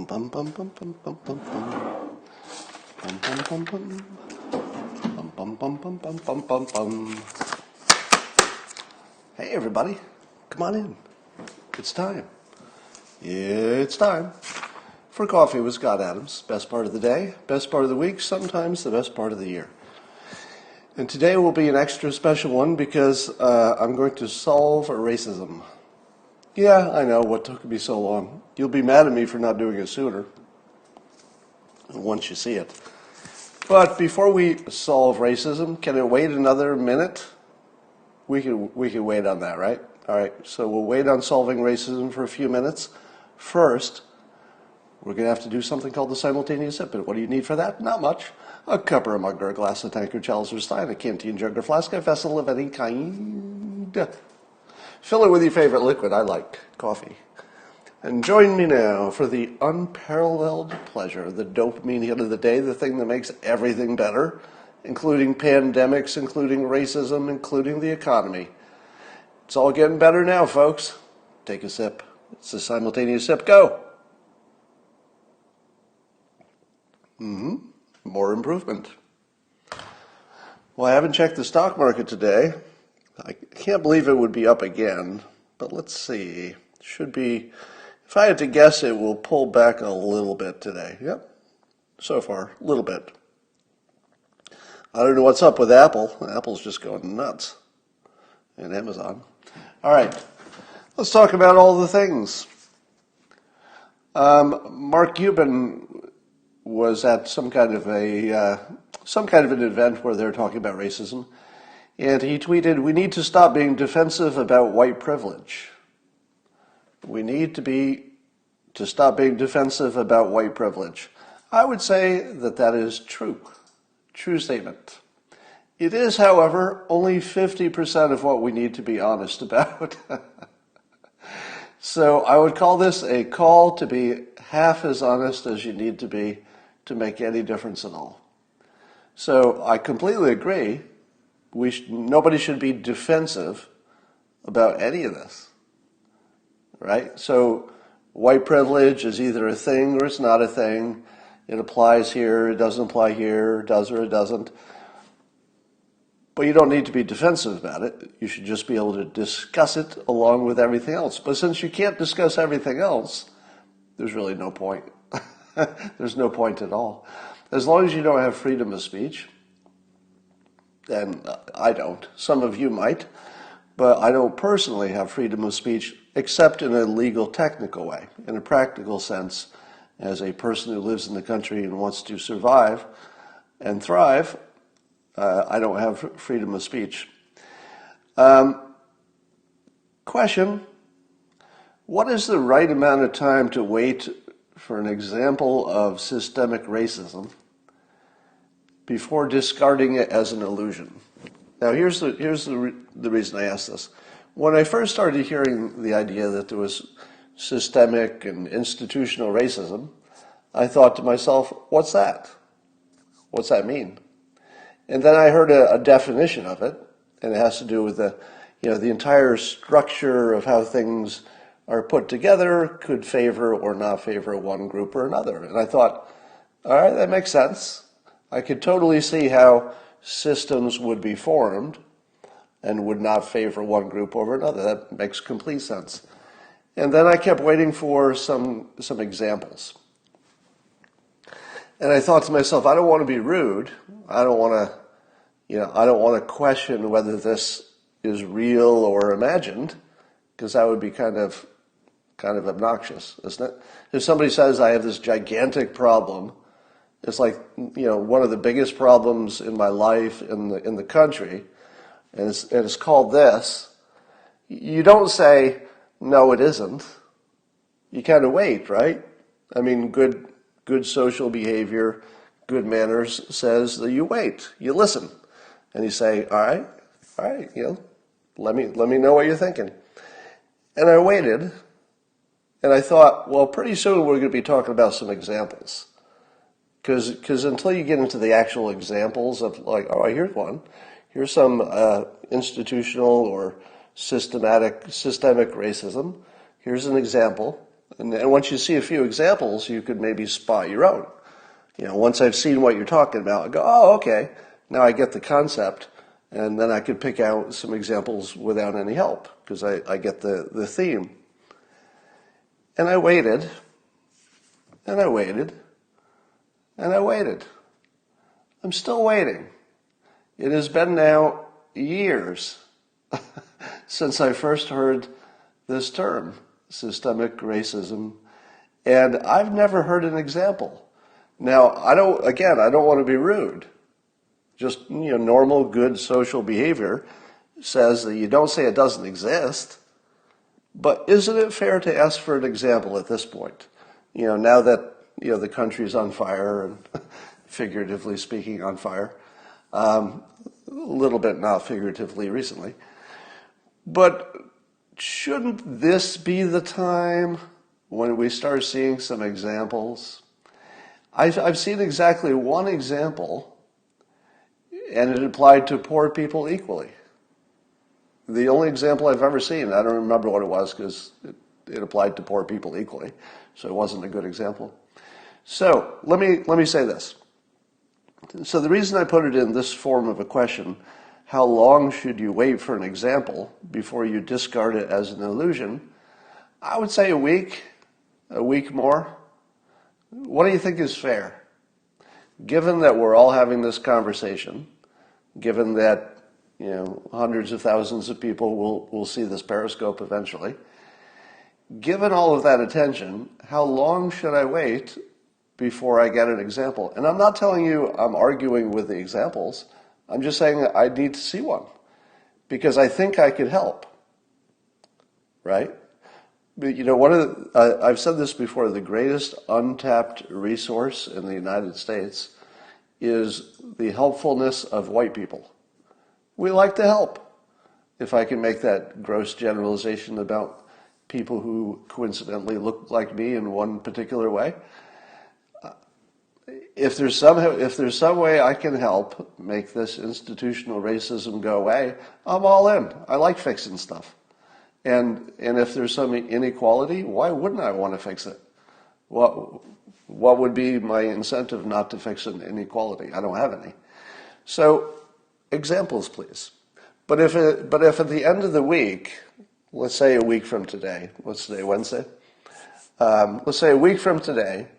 Bum bum bum bum bum bum bum bum. Bum bum bum bum. Bum bum bum bum bum bum bum bum. Hey everybody, come on in. It's time. It's time for Coffee with Scott Adams. Best part of the day, best part of the week, sometimes the best part of the year. And today will be an extra special one because I'm going to solve racism. Yeah, I know, what took me so long? You'll be mad at me for not doing it sooner once you see it. But before we solve racism, can it wait another minute? We can wait on that, right? All right, so we'll wait on solving racism for a few minutes. First, we're going to have to do something called the simultaneous sip. And what do you need for that? Not much. A cup or a mug or a glass, a tankard, chalice or stein, a canteen, jug or flask, a vessel of any kind. Fill it with your favorite liquid. I like coffee. And join me now for the unparalleled pleasure, the dopamine hit of the day, the thing that makes everything better, including pandemics, including racism, including the economy. It's all getting better now, folks. Take a sip. It's a simultaneous sip. Go. More improvement. Well, I haven't checked the stock market today. I can't believe it would be up again, but let's see. Should be, if I had to guess, it will pull back a little bit today. Yep, so far, a little bit. I don't know what's up with Apple. Apple's just going nuts. And Amazon. All right, let's talk about all the things. Mark Cuban was at some kind of an event where they're talking about racism, and he tweeted, "We need to stop being defensive about white privilege. We need to stop being defensive about white privilege." I would say that is true. True statement. It is, however, only 50% of what we need to be honest about. So I would call this a call to be half as honest as you need to be to make any difference at all. So I completely agree. Nobody should be defensive about any of this, right? So white privilege is either a thing or it's not a thing. It applies here, it doesn't apply here, it does or it doesn't. But you don't need to be defensive about it. You should just be able to discuss it along with everything else. But since you can't discuss everything else, there's really no point. There's no point at all. As long as you don't have freedom of speech, and I don't. Some of you might, but I don't personally have freedom of speech except in a legal, technical way. In a practical sense, as a person who lives in the country and wants to survive and thrive, I don't have freedom of speech. Question: what is the right amount of time to wait for an example of systemic racism before discarding it as an illusion? Now, here's the reason I ask this. When I first started hearing the idea that there was systemic and institutional racism, I thought to myself, what's that? What's that mean? And then I heard a definition of it, and it has to do with the entire structure of how things are put together could favor or not favor one group or another. And I thought, all right, that makes sense. I could totally see how systems would be formed and would not favor one group over another. That makes complete sense. And then I kept waiting for some examples. And I thought to myself, I don't want to be rude. I don't want to question whether this is real or imagined, because that would be kind of obnoxious, isn't it? If somebody says I have this gigantic problem, it's like, one of the biggest problems in my life in the country, and it's called this. You don't say, no, it isn't. You kind of wait, right? I mean, good social behavior, good manners says that you wait, you listen, and you say, all right, let me know what you're thinking. And I waited, and I thought, well, pretty soon we're going to be talking about some examples. Because until you get into the actual examples of here's one. Here's some institutional or systemic racism. Here's an example. And once you see a few examples, you could maybe spot your own. Once I've seen what you're talking about, I go, oh, okay, now I get the concept, and then I could pick out some examples without any help, because I get the theme. And I waited, and I waited, and I waited. I'm still waiting. It has been now years since I first heard this term, systemic racism, and I've never heard an example. Now, I don't want to be rude. Just, normal good social behavior says that you don't say it doesn't exist, but isn't it fair to ask for an example at this point? Now that, the country's on fire, and figuratively speaking on fire, a little bit not figuratively recently, but shouldn't this be the time when we start seeing some examples? I've seen exactly one example, and it applied to poor people equally. The only example I've ever seen, I don't remember what it was because it applied to poor people equally, so it wasn't a good example. So let me say this. So the reason I put it in this form of a question, how long should you wait for an example before you discard it as an illusion? I would say a week more. What do you think is fair? Given that we're all having this conversation, given that hundreds of thousands of people will see this Periscope eventually, given all of that attention, how long should I wait before I get an example? And I'm not telling you I'm arguing with the examples. I'm just saying that I need to see one because I think I could help, right? But I've said this before, the greatest untapped resource in the United States is the helpfulness of white people. We like to help. If I can make that gross generalization about people who coincidentally look like me in one particular way, if there's some way I can help make this institutional racism go away, I'm all in. I like fixing stuff. And if there's some inequality, why wouldn't I want to fix it? What would be my incentive not to fix an inequality? I don't have any. So, examples, please. But if at the end of the week, let's say a week from today, what's today, Wednesday? Let's say a week from today,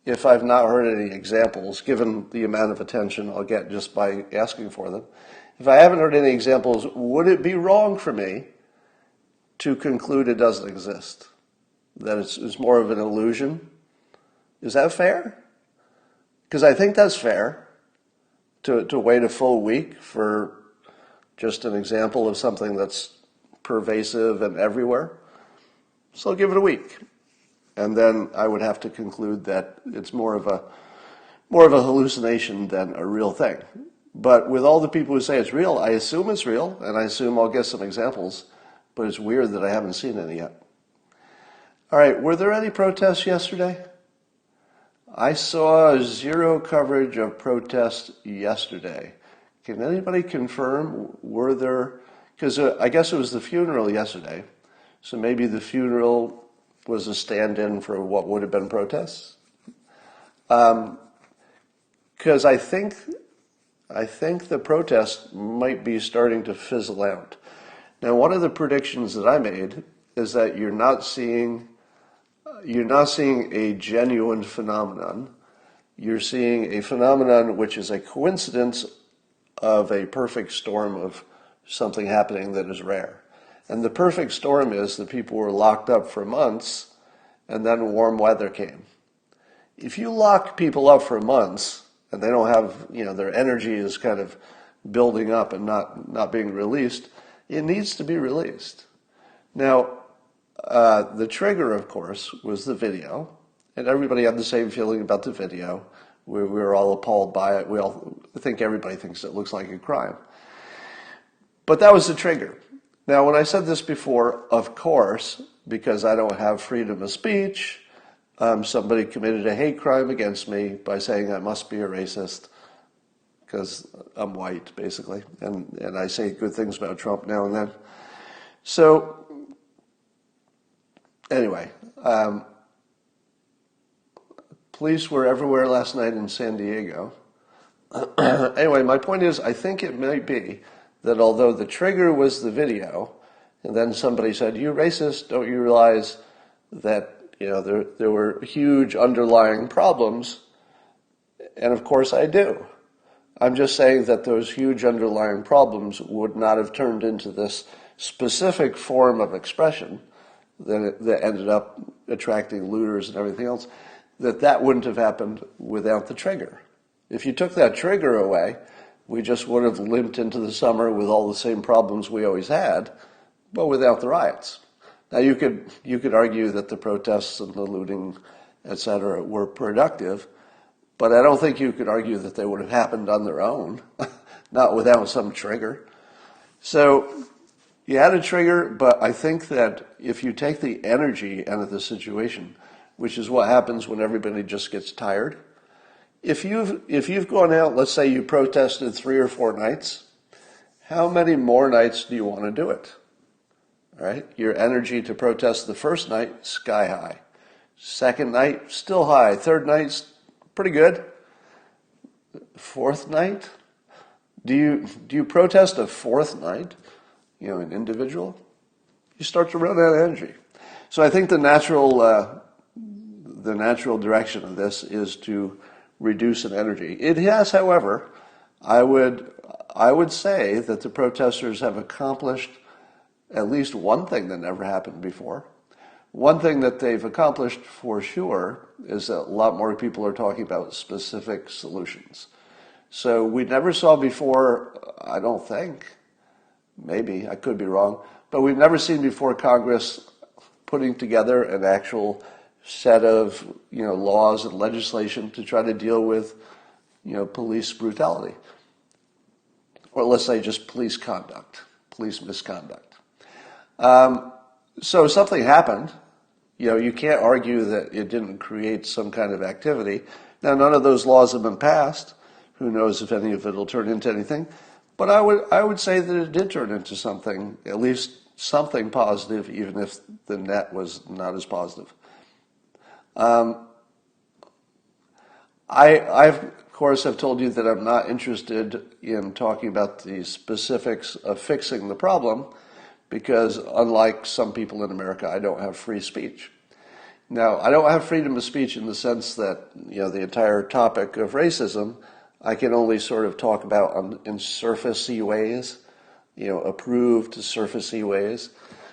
if I've not heard any examples, given the amount of attention I'll get just by asking for them, if I haven't heard any examples, would it be wrong for me to conclude it doesn't exist? That it's more of an illusion? Is that fair? Because I think that's fair, to wait a full week for just an example of something that's pervasive and everywhere. So I'll give it a week. And then I would have to conclude that it's more of a hallucination than a real thing. But with all the people who say it's real, I assume it's real, and I assume I'll get some examples, but it's weird that I haven't seen any yet. All right, were there any protests yesterday? I saw zero coverage of protests yesterday. Can anybody confirm, were there, because I guess it was the funeral yesterday, so maybe the funeral was a stand-in for what would have been protests? Because I think the protests might be starting to fizzle out. Now, one of the predictions that I made is that you're not seeing a genuine phenomenon. You're seeing a phenomenon which is a coincidence of a perfect storm of something happening that is rare. And the perfect storm is that people were locked up for months and then warm weather came. If you lock people up for months and they don't have, their energy is kind of building up and not being released, it needs to be released. Now, the trigger, of course, was the video, and everybody had the same feeling about the video. We were all appalled by it. I think everybody thinks it looks like a crime. But that was the trigger. Now, when I said this before, of course, because I don't have freedom of speech, somebody committed a hate crime against me by saying I must be a racist because I'm white, basically, and I say good things about Trump now and then. So, anyway, Police were everywhere last night in San Diego. Anyway, my point is, I think it may be that although the trigger was the video, and then somebody said, "You racist, don't you realize that there were huge underlying problems?" And of course I do. I'm just saying that those huge underlying problems would not have turned into this specific form of expression that ended up attracting looters and everything else, that wouldn't have happened without the trigger. If you took that trigger away, we just would have limped into the summer with all the same problems we always had, but without the riots. Now you could argue that the protests and the looting, etc., were productive, but I don't think you could argue that they would have happened on their own, not without some trigger. So you had a trigger, but I think that if you take the energy out of the situation, which is what happens when everybody just gets tired, if you've gone out, let's say you protested 3 or 4 nights, how many more nights do you want to do it? All right? Your energy to protest the first night, sky high. Second night, still high. Third night, pretty good. Fourth night, do you protest a fourth night? An individual? You start to run out of energy. So I think the natural direction of this is to reduce in energy. It has, however, I would say that the protesters have accomplished at least one thing that never happened before. One thing that they've accomplished for sure is that a lot more people are talking about specific solutions. So we never saw before, I don't think, maybe, I could be wrong, but we've never seen before Congress putting together an actual set of laws and legislation to try to deal with police brutality, or let's say just police conduct, police misconduct. So something happened. You can't argue that it didn't create some kind of activity. Now, none of those laws have been passed. Who knows if any of it will turn into anything? But I would say that it did turn into something, at least something positive, even if the net was not as positive. I of course, have told you that I'm not interested in talking about the specifics of fixing the problem, because unlike some people in America, I don't have free speech. Now, I don't have freedom of speech in the sense that, the entire topic of racism, I can only sort of talk about in surfacey ways, approved surfacey ways.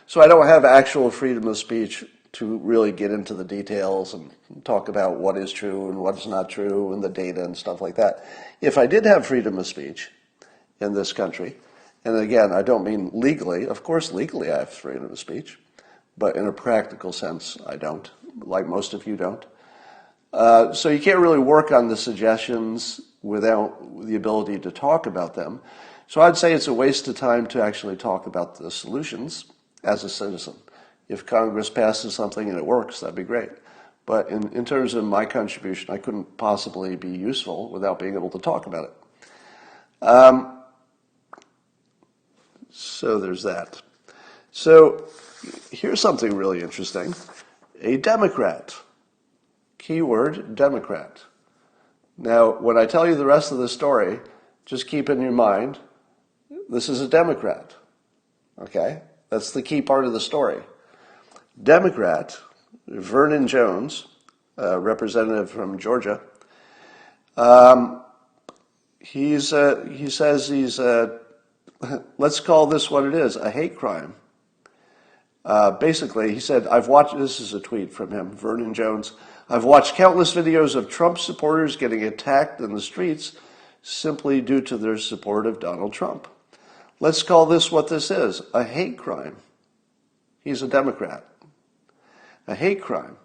So I don't have actual freedom of speech to really get into the details and talk about what is true and what is not true and the data and stuff like that. If I did have freedom of speech in this country, and again, I don't mean legally. Of course, legally I have freedom of speech, but in a practical sense, I don't, like most of you don't. So you can't really work on the suggestions without the ability to talk about them. So I'd say it's a waste of time to actually talk about the solutions as a citizen. If Congress passes something and it works, that'd be great. But in terms of my contribution, I couldn't possibly be useful without being able to talk about it. So there's that. So here's something really interesting. A Democrat. Keyword, Democrat. Now, when I tell you the rest of the story, just keep in your mind, this is a Democrat. Okay? That's the key part of the story. Democrat, Vernon Jones, representative from Georgia, he says he's, let's call this what it is, a hate crime. Basically, he said, this is a tweet from him, Vernon Jones, I've watched countless videos of Trump supporters getting attacked in the streets simply due to their support of Donald Trump. Let's call this what this is, a hate crime. He's a Democrat. A hate crime.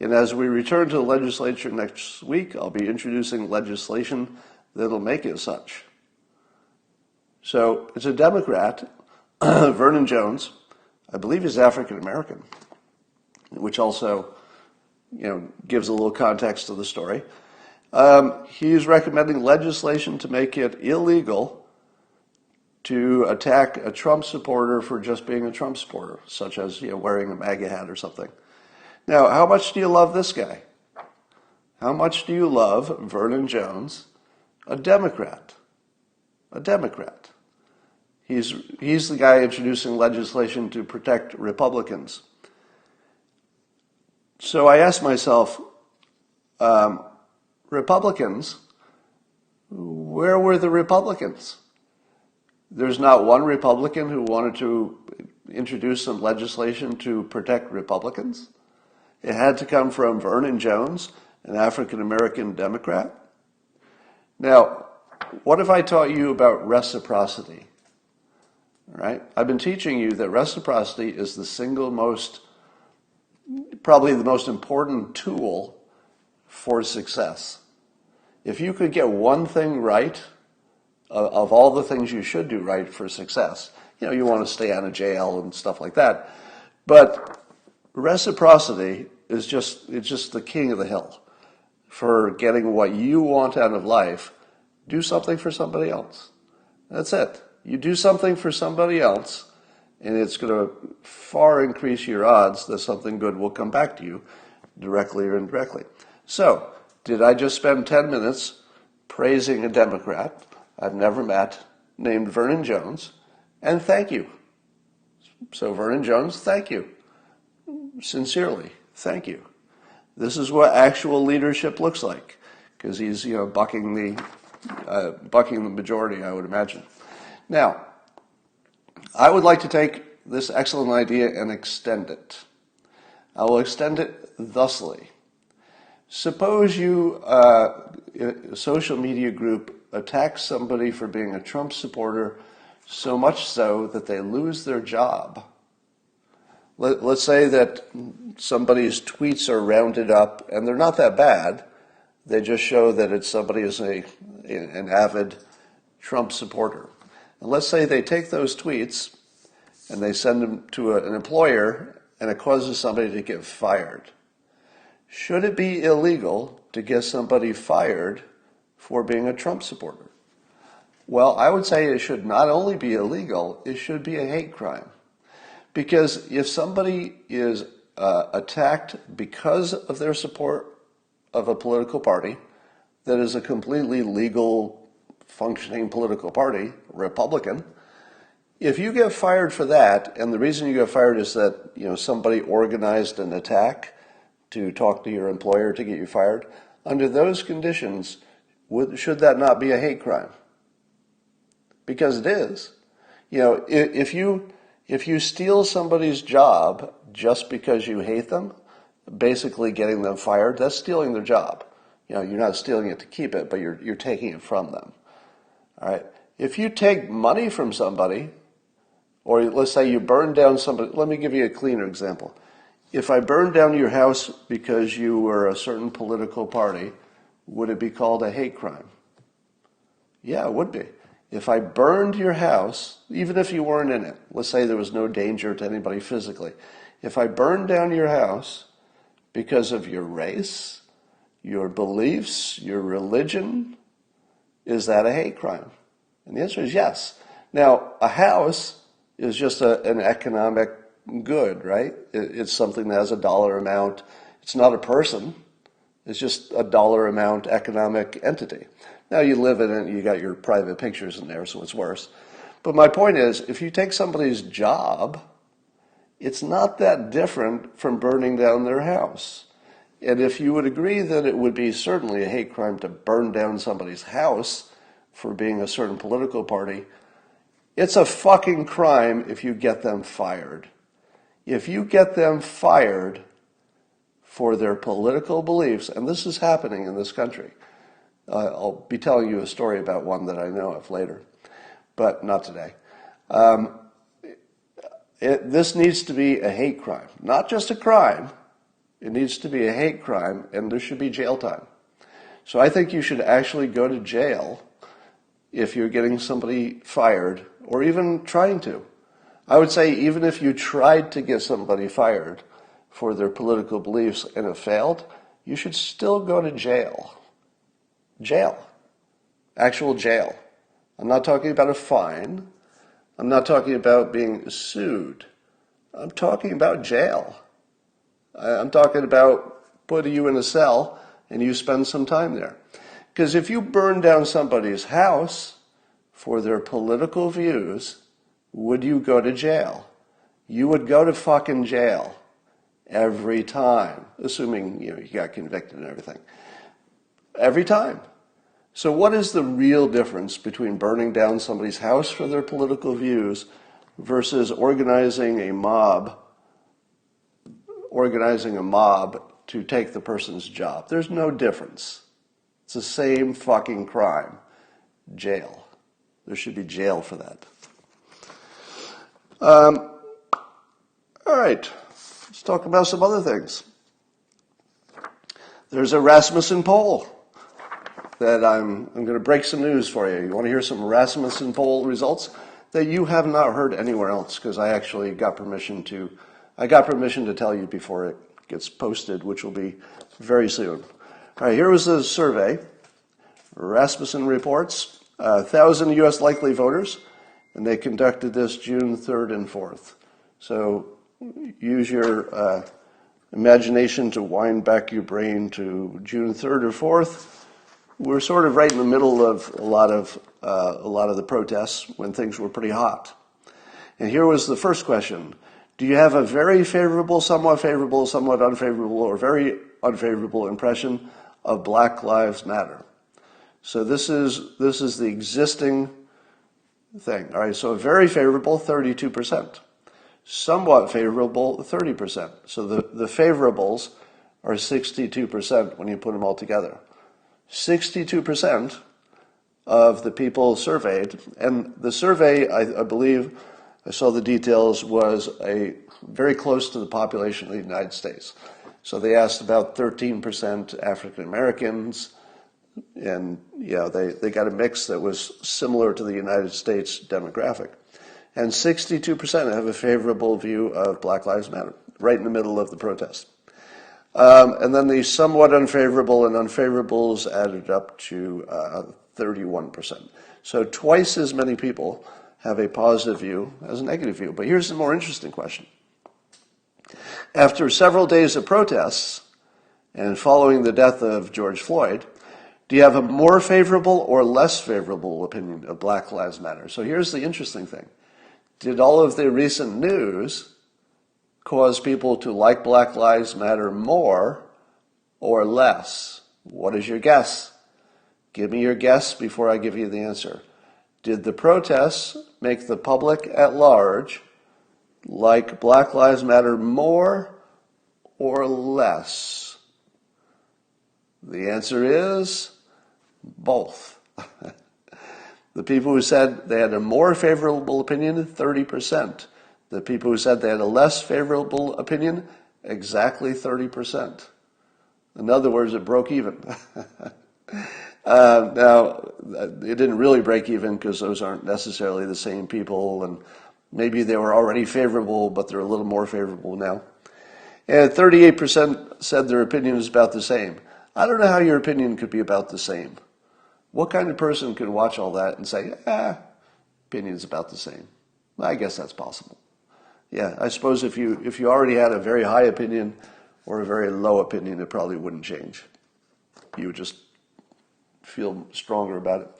And as we return to the legislature next week, I'll be introducing legislation that'll make it such. So it's a Democrat, Vernon Jones. I believe he's African American, which also, gives a little context to the story. He's recommending legislation to make it illegal to attack a Trump supporter for just being a Trump supporter, such as wearing a MAGA hat or something. Now, how much do you love this guy? How much do you love Vernon Jones, a Democrat? A Democrat. He's the guy introducing legislation to protect Republicans. So I asked myself, Republicans, where were the Republicans? There's not one Republican who wanted to introduce some legislation to protect Republicans. It had to come from Vernon Jones, an African-American Democrat. Now, what if I taught you about reciprocity? All right? I've been teaching you that reciprocity is the single most, probably the most important tool for success. If you could get one thing right, of all the things you should do right for success, you want to stay out of jail and stuff like that. But reciprocity is just the king of the hill. For getting what you want out of life, do something for somebody else. That's it. You do something for somebody else, and it's going to far increase your odds that something good will come back to you, directly or indirectly. So, did I just spend 10 minutes praising a Democrat I've never met named Vernon Jones? And thank you. So Vernon Jones, thank you. Sincerely, thank you. This is what actual leadership looks like, because he's bucking the majority, I would imagine. Now, I would like to take this excellent idea and extend it. I will extend it thusly. Suppose a social media group attacks somebody for being a Trump supporter, so much so that they lose their job. Let's say that somebody's tweets are rounded up, and they're not that bad. They just show that somebody is an avid Trump supporter. And let's say they take those tweets and they send them to an employer, and it causes somebody to get fired. Should it be illegal to get somebody fired for being a Trump supporter? Well, I would say it should not only be illegal, it should be a hate crime. Because if somebody is attacked because of their support of a political party that is a completely legal, functioning political party, Republican, if you get fired for that, and the reason you get fired is that somebody organized an attack to talk to your employer to get you fired, under those conditions, should that not be a hate crime? Because it is. If you steal somebody's job just because you hate them, basically getting them fired, that's stealing their job. You're not stealing it to keep it, but you're taking it from them. All right. If you take money from somebody, or let's say you burn down somebody, let me give you a cleaner example. If I burned down your house because you were a certain political party, would it be called a hate crime? Yeah, it would be. If I burned your house, even if you weren't in it, let's say there was no danger to anybody physically. If I burned down your house because of your race, your beliefs, your religion, is that a hate crime? And the answer is yes. Now, a house is just an economic good, right? It's something that has a dollar amount. It's not a person. It's just a dollar amount economic entity. Now you live in it, you got your private pictures in there, so it's worse. But my point is, if you take somebody's job, it's not that different from burning down their house. And if you would agree that it would be certainly a hate crime to burn down somebody's house for being a certain political party, it's a fucking crime if you get them fired. If you get them fired for their political beliefs, and this is happening in this country, I'll be telling you a story about one that I know of later, but not today. This needs to be a hate crime, not just a crime. It needs to be a hate crime, and there should be jail time. So I think you should actually go to jail if you're getting somebody fired, or even trying to. I would say even if you tried to get somebody fired for their political beliefs and it failed, you should still go to jail. Jail. Actual jail. I'm not talking about a fine. I'm not talking about being sued. I'm talking about jail. I'm talking about putting you in a cell and you spend some time there. Because if you burn down somebody's house for their political views, would you go to jail? You would go to fucking jail every time, assuming you got convicted and everything. Every time. So what is the real difference between burning down somebody's house for their political views versus organizing a mob to take the person's job? There's no difference. It's the same fucking crime. Jail. There should be jail for that. All right. Let's talk about some other things. There's a Rasmussen Poll that I'm going to break some news for you. You want to hear some Rasmussen Poll results that you have not heard anywhere else, because I actually got permission to tell you before it gets posted, which will be very soon. All right, here was the survey. Rasmussen reports 1,000 U.S. likely voters, and they conducted this June 3rd and 4th. So use your imagination to wind back your brain to June 3rd or 4th. We're sort of right in the middle of a lot of the protests when things were pretty hot. And here was the first question. Do you have a very favorable, somewhat unfavorable, or very unfavorable impression of Black Lives Matter? So this is the existing thing. All right, so very favorable, 32%. Somewhat favorable, 30%. So the favorables are 62% when you put them all together. 62% of the people surveyed, and the survey, I believe, I saw the details, was very close to the population of the United States. So they asked about 13% African Americans, and they got a mix that was similar to the United States demographic. And 62% have a favorable view of Black Lives Matter, right in the middle of the protest. And then the somewhat unfavorable and unfavorables added up to 31%. So twice as many people have a positive view as a negative view. But here's the more interesting question. After several days of protests and following the death of George Floyd, do you have a more favorable or less favorable opinion of Black Lives Matter? So here's the interesting thing. Did all of the recent news cause people to like Black Lives Matter more or less? What is your guess? Give me your guess before I give you the answer. Did the protests make the public at large like Black Lives Matter more or less? The answer is both. The people who said they had a more favorable opinion, 30%. The people who said they had a less favorable opinion, exactly 30%. In other words, it broke even. Now, it didn't really break even because those aren't necessarily the same people, and maybe they were already favorable, but they're a little more favorable now. And 38% said their opinion is about the same. I don't know how your opinion could be about the same. What kind of person could watch all that and say, opinion's about the same? I guess that's possible. Yeah, I suppose if you already had a very high opinion or a very low opinion, it probably wouldn't change. You would just feel stronger about it.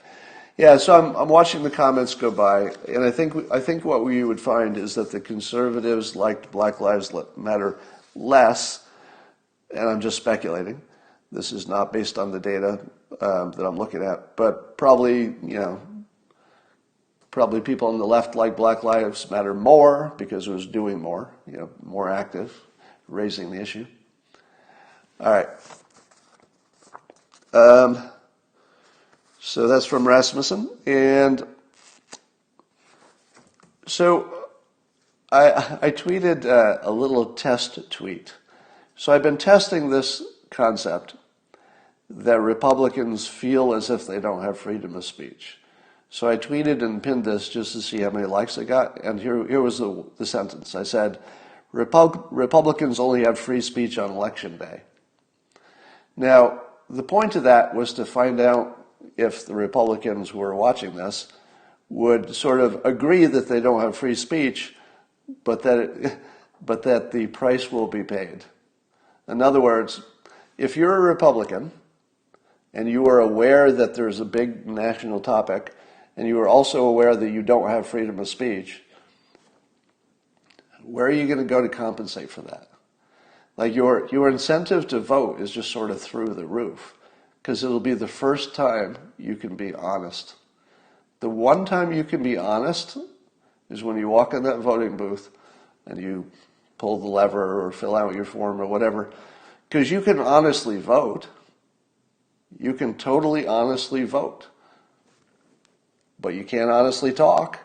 Yeah, so I'm watching the comments go by, and I think what we would find is that the conservatives liked Black Lives Matter less, and I'm just speculating. This is not based on the data that I'm looking at, but probably people on the left like Black Lives Matter more because it was doing more, more active, raising the issue. All right. So that's from Rasmussen, and so I tweeted a little test tweet. So I've been testing this concept that Republicans feel as if they don't have freedom of speech. So I tweeted and pinned this just to see how many likes I got, and here was the sentence. I said, Republicans only have free speech on Election Day. Now, the point of that was to find out if the Republicans who are watching this would sort of agree that they don't have free speech, but that the price will be paid. In other words, if you're a Republican and you are aware that there's a big national topic, and you are also aware that you don't have freedom of speech, where are you going to go to compensate for that? Like your incentive to vote is just sort of through the roof, because it'll be the first time you can be honest. The one time you can be honest is when you walk in that voting booth and you pull the lever or fill out your form or whatever, because you can honestly vote. You can totally honestly vote, but you can't honestly talk.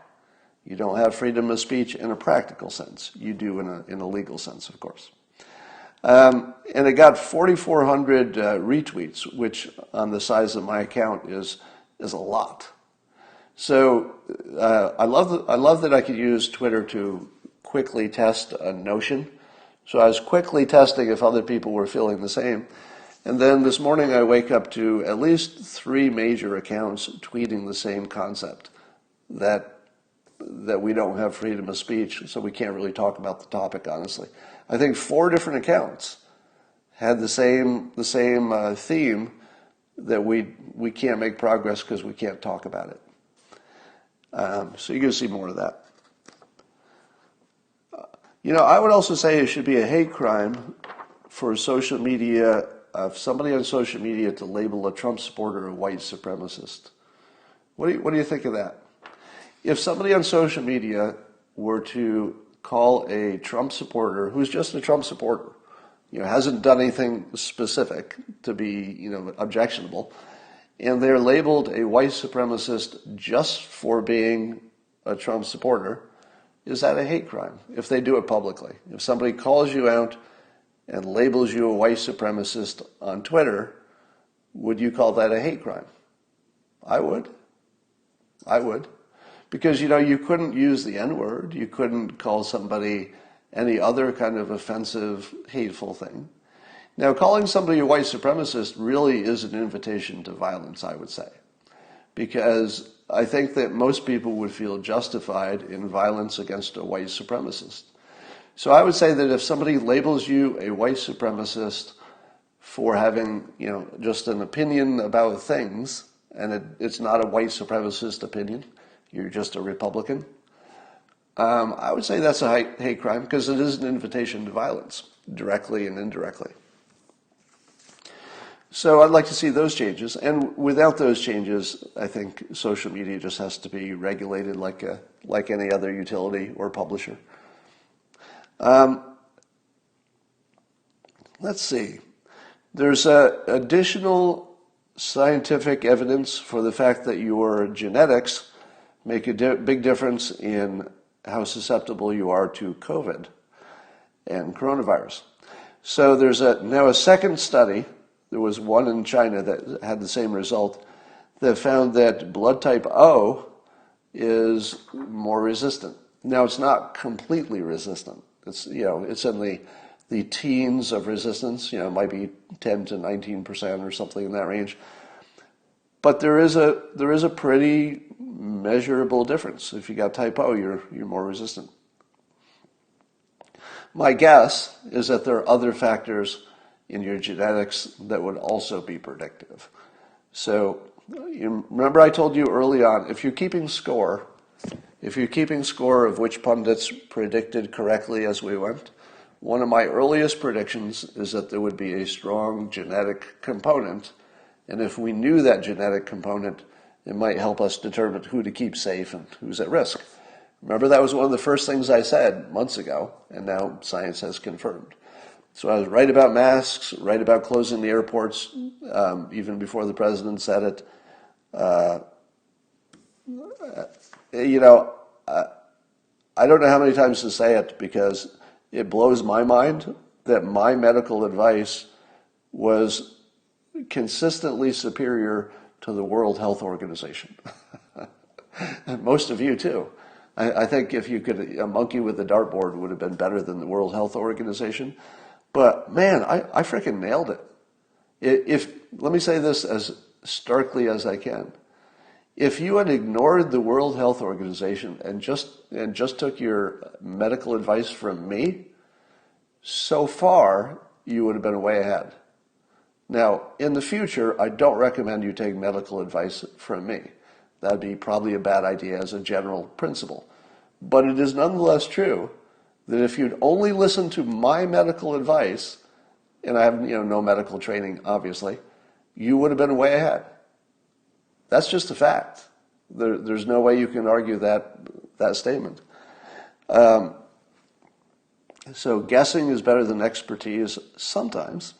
You don't have freedom of speech in a practical sense. You do in a legal sense, of course. And it got 4,400 retweets, which on the size of my account is a lot. So I love that I could use Twitter to quickly test a notion. So I was quickly testing if other people were feeling the same. And then this morning I wake up to at least 3 major accounts tweeting the same concept, that we don't have freedom of speech, so we can't really talk about the topic honestly. I think 4 different accounts had the same theme, that we can't make progress because we can't talk about it. So you're going to see more of that. I would also say it should be a hate crime for social media, somebody on social media to label a Trump supporter a white supremacist. What do you think of that? If somebody on social media were to call a Trump supporter, who's just a Trump supporter, hasn't done anything specific to be, objectionable, and they're labeled a white supremacist just for being a Trump supporter, is that a hate crime if they do it publicly? If somebody calls you out and labels you a white supremacist on Twitter, would you call that a hate crime? I would. Because, you couldn't use the N-word. You couldn't call somebody any other kind of offensive, hateful thing. Now, calling somebody a white supremacist really is an invitation to violence, I would say. Because I think that most people would feel justified in violence against a white supremacist. So I would say that if somebody labels you a white supremacist for having, just an opinion about things, and it's not a white supremacist opinion, you're just a Republican, I would say that's a hate crime because it is an invitation to violence, directly and indirectly. So I'd like to see those changes. And without those changes, I think social media just has to be regulated like any other utility or publisher. Let's see. There's additional scientific evidence for the fact that your genetics make a big difference in how susceptible you are to COVID and coronavirus. So there's now a second study. There was one in China that had the same result, that found that blood type O is more resistant. Now, it's not completely resistant. It's it's in the teens of resistance. It might be 10 to 19% or something in that range. But there is a pretty measurable difference. If you got type O, you're more resistant. My guess is that there are other factors in your genetics that would also be predictive. So you remember I told you early on, if you're keeping score of which pundits predicted correctly as we went, one of my earliest predictions is that there would be a strong genetic component, and if we knew that genetic component, it might help us determine who to keep safe and who's at risk. Remember, that was one of the first things I said months ago, and now science has confirmed. So I was right about masks, right about closing the airports, even before the president said it. I don't know how many times to say it because it blows my mind that my medical advice was consistently superior to the World Health Organization. And most of you too. I think if you could, a monkey with a dartboard would have been better than the World Health Organization. But man, I freaking nailed it. Let me say this as starkly as I can. If you had ignored the World Health Organization and just took your medical advice from me, so far you would have been way ahead. Now, in the future, I don't recommend you take medical advice from me. That'd be probably a bad idea as a general principle. But it is nonetheless true that if you'd only listened to my medical advice, and I have no medical training, obviously, you would have been way ahead. That's just a fact. There's no way you can argue that statement. So guessing is better than expertise sometimes.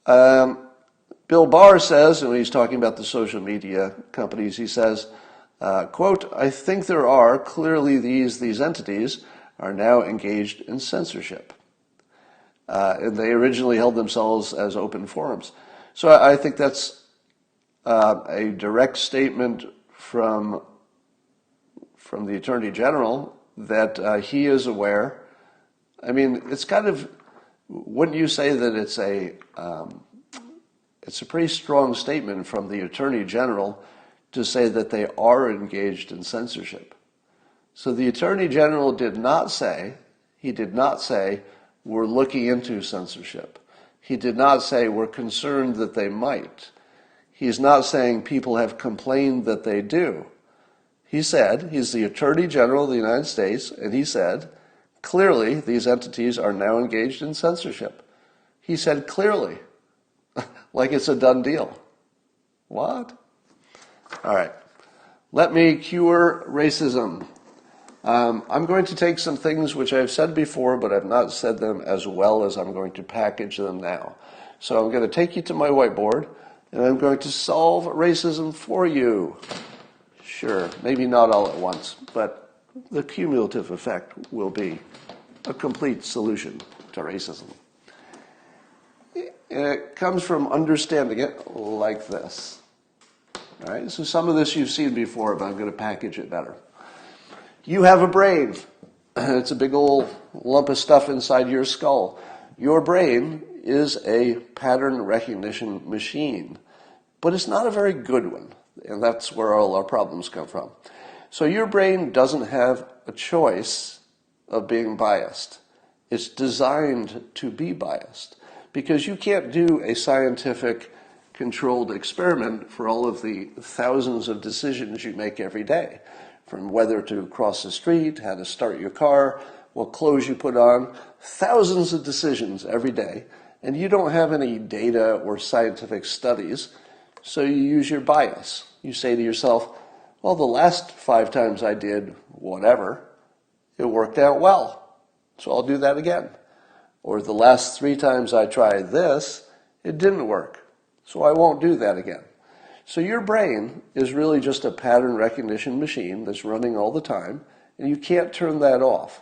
Bill Barr says, and he's talking about the social media companies, he says, quote, "I think there are clearly these entities are now engaged in censorship." And they originally held themselves as open forums. So I think that's a direct statement from the Attorney General that he is aware. I mean, it's kind of, wouldn't you say that it's a pretty strong statement from the Attorney General to say that they are engaged in censorship. So the Attorney General did not say we're looking into censorship. He did not say we're concerned that they might. He's not saying people have complained that they do. He said, he's the Attorney General of the United States, and he said, clearly these entities are now engaged in censorship. He said clearly, like it's a done deal. What? All right. Let me cure racism. I'm going to take some things which I've said before, but I've not said them as well as I'm going to package them now. So I'm going to take you to my whiteboard, and I'm going to solve racism for you. Sure, maybe not all at once, but the cumulative effect will be a complete solution to racism. And it comes from understanding it like this. All right, so some of this you've seen before, but I'm going to package it better. You have a brain. It's a big old lump of stuff inside your skull. Your brain is a pattern recognition machine, but it's not a very good one, and that's where all our problems come from. So your brain doesn't have a choice of being biased. It's designed to be biased, because you can't do a scientific controlled experiment for all of the thousands of decisions you make every day, from whether to cross the street, how to start your car, what clothes you put on, thousands of decisions every day, and you don't have any data or scientific studies, so you use your bias. You say to yourself, well, the last 5 times I did whatever, it worked out well, so I'll do that again. Or the last 3 times I tried this, it didn't work, so I won't do that again. So your brain is really just a pattern recognition machine that's running all the time, and you can't turn that off,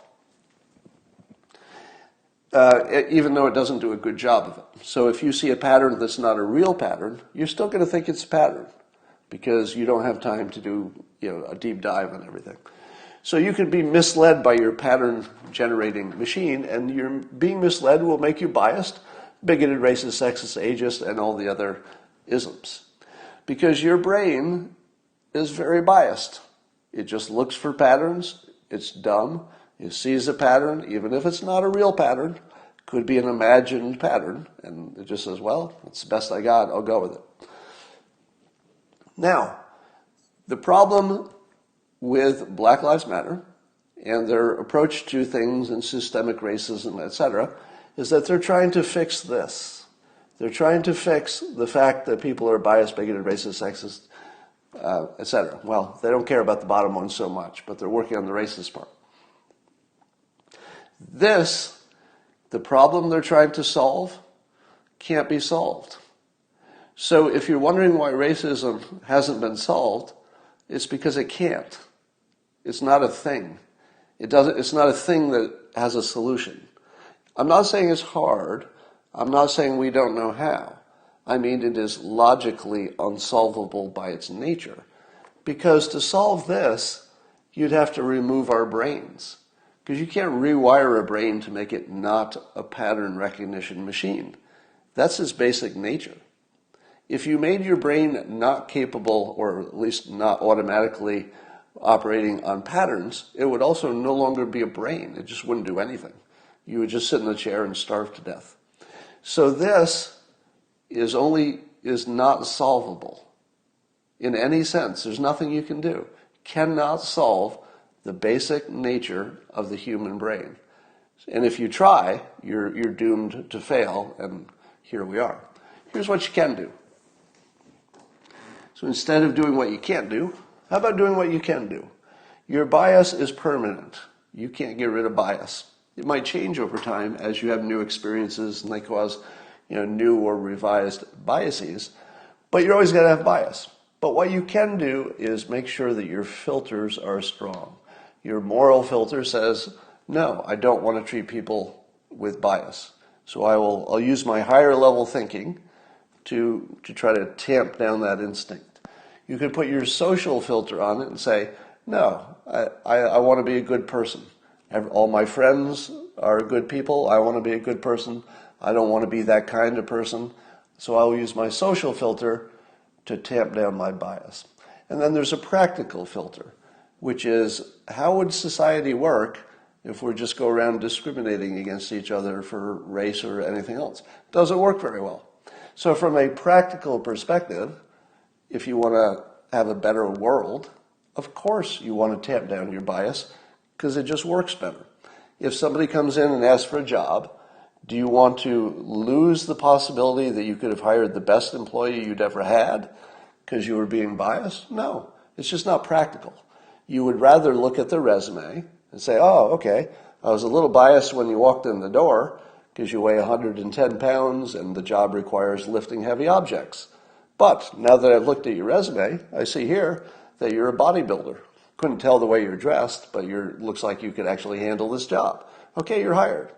even though it doesn't do a good job of it. So if you see a pattern that's not a real pattern, you're still going to think it's a pattern, because you don't have time to do a deep dive on everything. So you can be misled by your pattern generating machine, and your being misled will make you biased, bigoted, racist, sexist, ageist, and all the other isms. Because your brain is very biased. It just looks for patterns. It's dumb. It sees a pattern, even if it's not a real pattern. Could be an imagined pattern. And it just says, well, it's the best I got. I'll go with it. Now, the problem with Black Lives Matter and their approach to things and systemic racism, etc., is that they're trying to fix this. They're trying to fix the fact that people are biased, bigoted, racist, sexist, etc. Well, they don't care about the bottom one so much, but they're working on the racist part. The problem they're trying to solve, can't be solved. So if you're wondering why racism hasn't been solved, it's because it can't. It's not a thing. It's not a thing that has a solution. I'm not saying it's hard. I'm not saying we don't know how. I mean, it is logically unsolvable by its nature. Because to solve this, you'd have to remove our brains. Because you can't rewire a brain to make it not a pattern recognition machine. That's its basic nature. If you made your brain not capable, or at least not automatically operating on patterns, it would also no longer be a brain. It just wouldn't do anything. You would just sit in the chair and starve to death. So this is not solvable in any sense. There's nothing you can do. Cannot solve the basic nature of the human brain. And if you try, you're doomed to fail, and here we are. Here's what you can do. So instead of doing what you can't do, how about doing what you can do? Your bias is permanent. You can't get rid of bias. It might change over time as you have new experiences and they cause new or revised biases, but you're always going to have bias. But what you can do is make sure that your filters are strong. Your moral filter says, no, I don't want to treat people with bias. So I'll use my higher level thinking to try to tamp down that instinct. You could put your social filter on it and say, no, I want to be a good person. All my friends are good people. I want to be a good person. I don't want to be that kind of person. So I'll use my social filter to tamp down my bias. And then there's a practical filter, which is how would society work if we just go around discriminating against each other for race or anything else? It doesn't work very well. So from a practical perspective, if you want to have a better world, of course you want to tamp down your bias because it just works better. If somebody comes in and asks for a job, do you want to lose the possibility that you could have hired the best employee you'd ever had because you were being biased? No, it's just not practical. You would rather look at the resume and say, oh, okay, I was a little biased when you walked in the door because you weigh 110 pounds and the job requires lifting heavy objects. But now that I've looked at your resume, I see here that you're a bodybuilder. Couldn't tell the way you're dressed, but looks like you could actually handle this job. Okay, you're hired.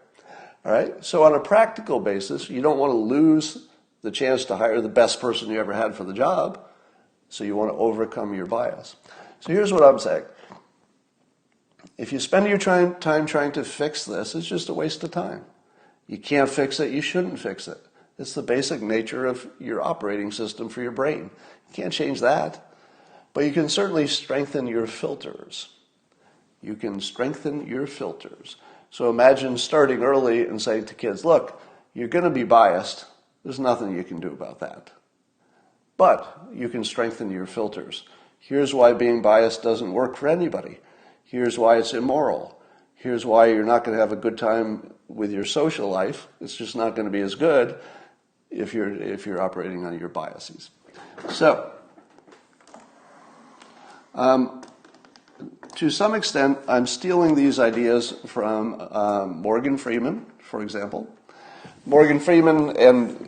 All right, so on a practical basis, you don't want to lose the chance to hire the best person you ever had for the job, so you want to overcome your bias. So here's what I'm saying. If you spend your time trying to fix this, it's just a waste of time. You can't fix it, you shouldn't fix it. It's the basic nature of your operating system for your brain. You can't change that. But you can certainly strengthen your filters. You can strengthen your filters. So imagine starting early and saying to kids, look, you're going to be biased. There's nothing you can do about that. But you can strengthen your filters. Here's why being biased doesn't work for anybody. Here's why it's immoral. Here's why you're not going to have a good time with your social life. It's just not going to be as good if you're operating on your biases. So, to some extent, I'm stealing these ideas from Morgan Freeman, for example. Morgan Freeman, and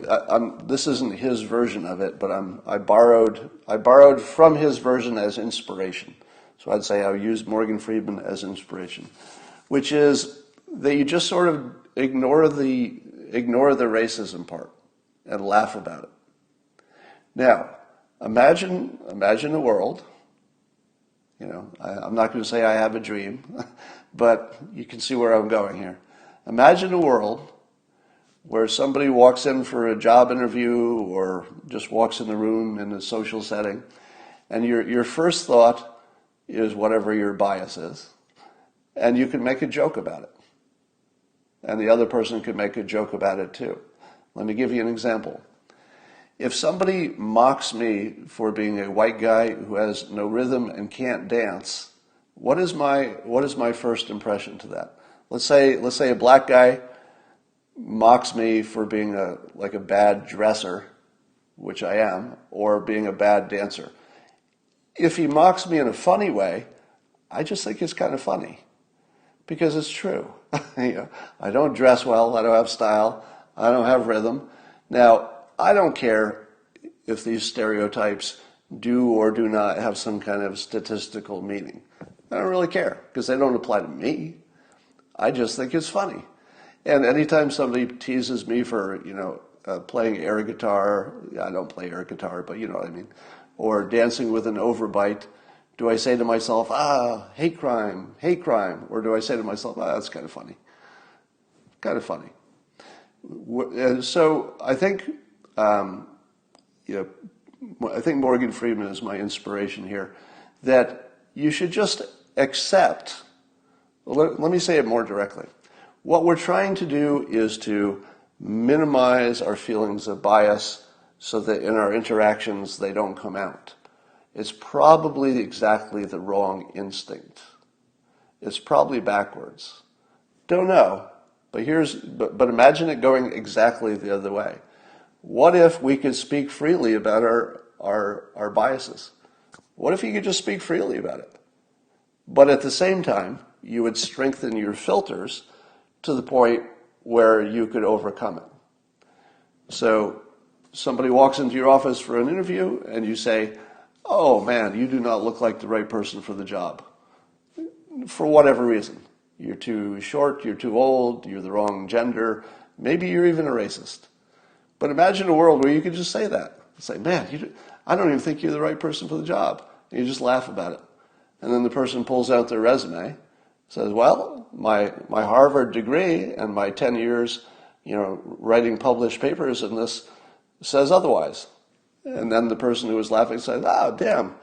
this isn't his version of it, but I borrowed from his version as inspiration. So I'd say I would use Morgan Freeman as inspiration, which is that you just sort of ignore the racism part and laugh about it. Now, imagine a world. I'm not going to say I have a dream, but you can see where I'm going here. Imagine a world where somebody walks in for a job interview or just walks in the room in a social setting, and your first thought is whatever your bias is, and you can make a joke about it. And the other person could make a joke about it too. Let me give you an example. If somebody mocks me for being a white guy who has no rhythm and can't dance, what is my first impression to that? Let's say a black guy mocks me for being a bad dresser, which I am, or being a bad dancer. If he mocks me in a funny way, I just think it's kind of funny because it's true. I don't dress well, I don't have style, I don't have rhythm. Now, I don't care if these stereotypes do or do not have some kind of statistical meaning. I don't really care because they don't apply to me. I just think it's funny. And anytime somebody teases me for, playing air guitar, I don't play air guitar, but you know what I mean, or dancing with an overbite, do I say to myself, hate crime, or do I say to myself, that's kind of funny. Kind of funny. So I think Morgan Freeman is my inspiration here, that you should just accept, let me say it more directly. What we're trying to do is to minimize our feelings of bias so that in our interactions they don't come out. It's probably exactly the wrong instinct. It's probably backwards. Don't know, but imagine it going exactly the other way. What if we could speak freely about our biases? What if you could just speak freely about it? But at the same time, you would strengthen your filters to the point where you could overcome it. So somebody walks into your office for an interview and you say, "Oh man, you do not look like the right person for the job." For whatever reason. You're too short, you're too old, you're the wrong gender, maybe you're even a racist. But imagine a world where you could just say that. Say, "Man, I don't even think you're the right person for the job." And you just laugh about it. And then the person pulls out their resume, says, "Well, my Harvard degree and my 10 years, writing published papers in this says otherwise." And then the person who was laughing says, "Oh, damn,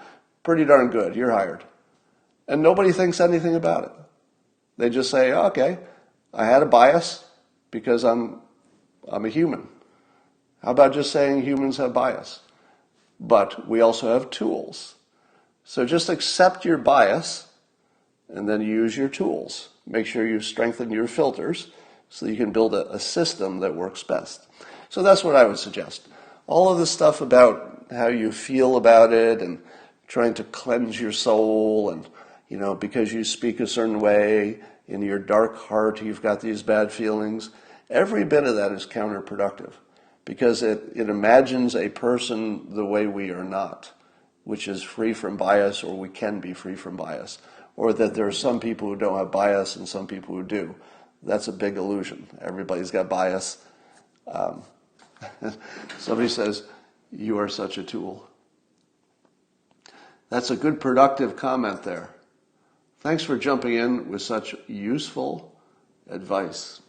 pretty darn good, you're hired." And nobody thinks anything about it. They just say, "Okay, I had a bias because I'm a human." How about just saying humans have bias? But we also have tools. So just accept your bias and then use your tools. Make sure you strengthen your filters so you can build a system that works best. So that's what I would suggest. All of the stuff about how you feel about it and trying to cleanse your soul and, because you speak a certain way, in your dark heart you've got these bad feelings. Every bit of that is counterproductive because it imagines a person the way we are not, which is free from bias, or we can be free from bias, or that there are some people who don't have bias and some people who do. That's a big illusion. Everybody's got bias. Somebody says, "You are such a tool." That's a good productive comment there. Thanks for jumping in with such useful advice.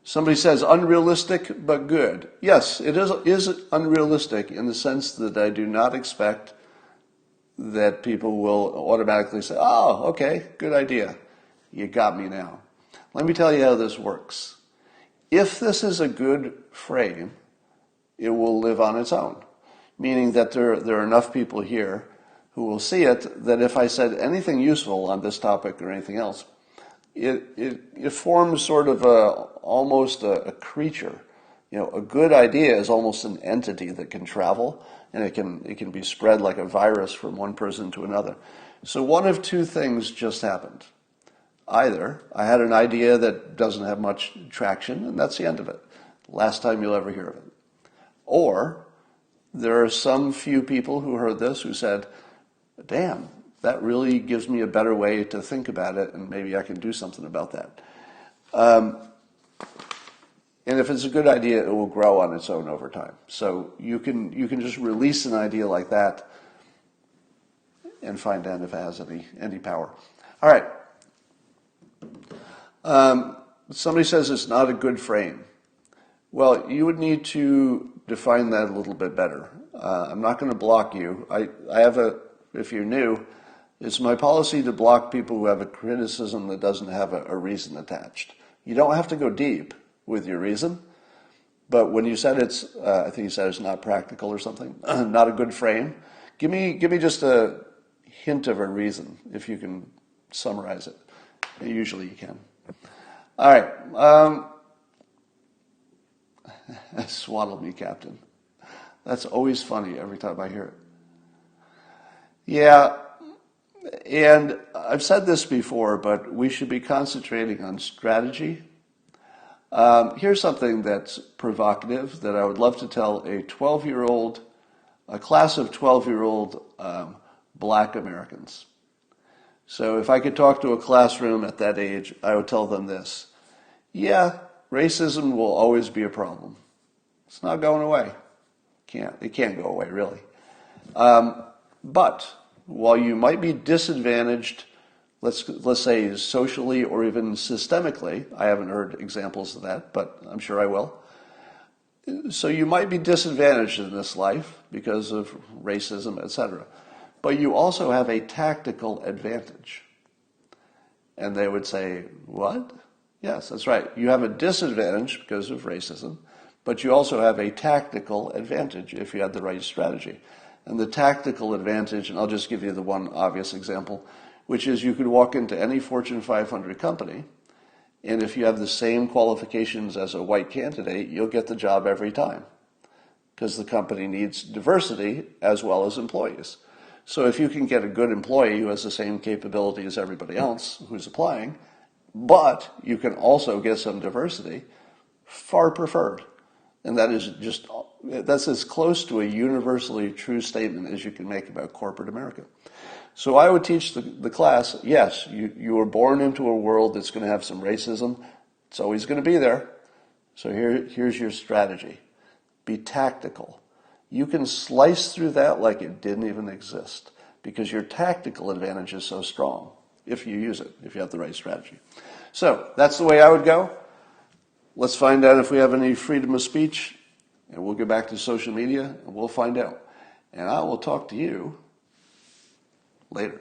Somebody says, "Unrealistic but good." Yes, it is unrealistic in the sense that I do not expect that people will automatically say, "Oh, okay, good idea. You got me now." Let me tell you how this works. If this is a good frame, it will live on its own, meaning that there are enough people here who will see it that if I said anything useful on this topic or anything else, it forms sort of almost a creature. A good idea is almost an entity that can travel, and it can be spread like a virus from one person to another. So one of two things just happened. Either I had an idea that doesn't have much traction, and that's the end of it. Last time you'll ever hear of it. Or there are some few people who heard this who said, "Damn, that really gives me a better way to think about it, and maybe I can do something about that." And if it's a good idea, it will grow on its own over time. So you can just release an idea like that and find out if it has any power. All right. Somebody says it's not a good frame. Well, you would need to define that a little bit better. I'm not going to block you. I have if you're new, it's my policy to block people who have a criticism that doesn't have a reason attached. You don't have to go deep with your reason, but when you said I think you said it's not practical or something, not a good frame, give me just a hint of a reason if you can summarize it. Usually you can. All right. Swaddle me, Captain. That's always funny every time I hear it. Yeah, and I've said this before, but we should be concentrating on strategy. Here's something that's provocative that I would love to tell a class of 12-year-old black Americans. So if I could talk to a classroom at that age, I would tell them this. Yeah, racism will always be a problem. It's not going away. It can't go away, really. But while you might be disadvantaged, let's say socially or even systemically, I haven't heard examples of that, but I'm sure I will. So you might be disadvantaged in this life because of racism, etc. But you also have a tactical advantage. And they would say, what? Yes, that's right. You have a disadvantage because of racism, but you also have a tactical advantage if you have the right strategy. And the tactical advantage, and I'll just give you the one obvious example, which is you could walk into any Fortune 500 company, and if you have the same qualifications as a white candidate, you'll get the job every time, because the company needs diversity as well as employees. So if you can get a good employee who has the same capability as everybody else who's applying, but you can also get some diversity, far preferred. And that's as close to a universally true statement as you can make about corporate America. So I would teach the class, yes, you were born into a world that's going to have some racism. It's always going to be there. So here's your strategy. Be tactical. You can slice through that like it didn't even exist because your tactical advantage is so strong if you use it, if you have the right strategy. So that's the way I would go. Let's find out if we have any freedom of speech, and we'll get back to social media, and we'll find out. And I will talk to you later.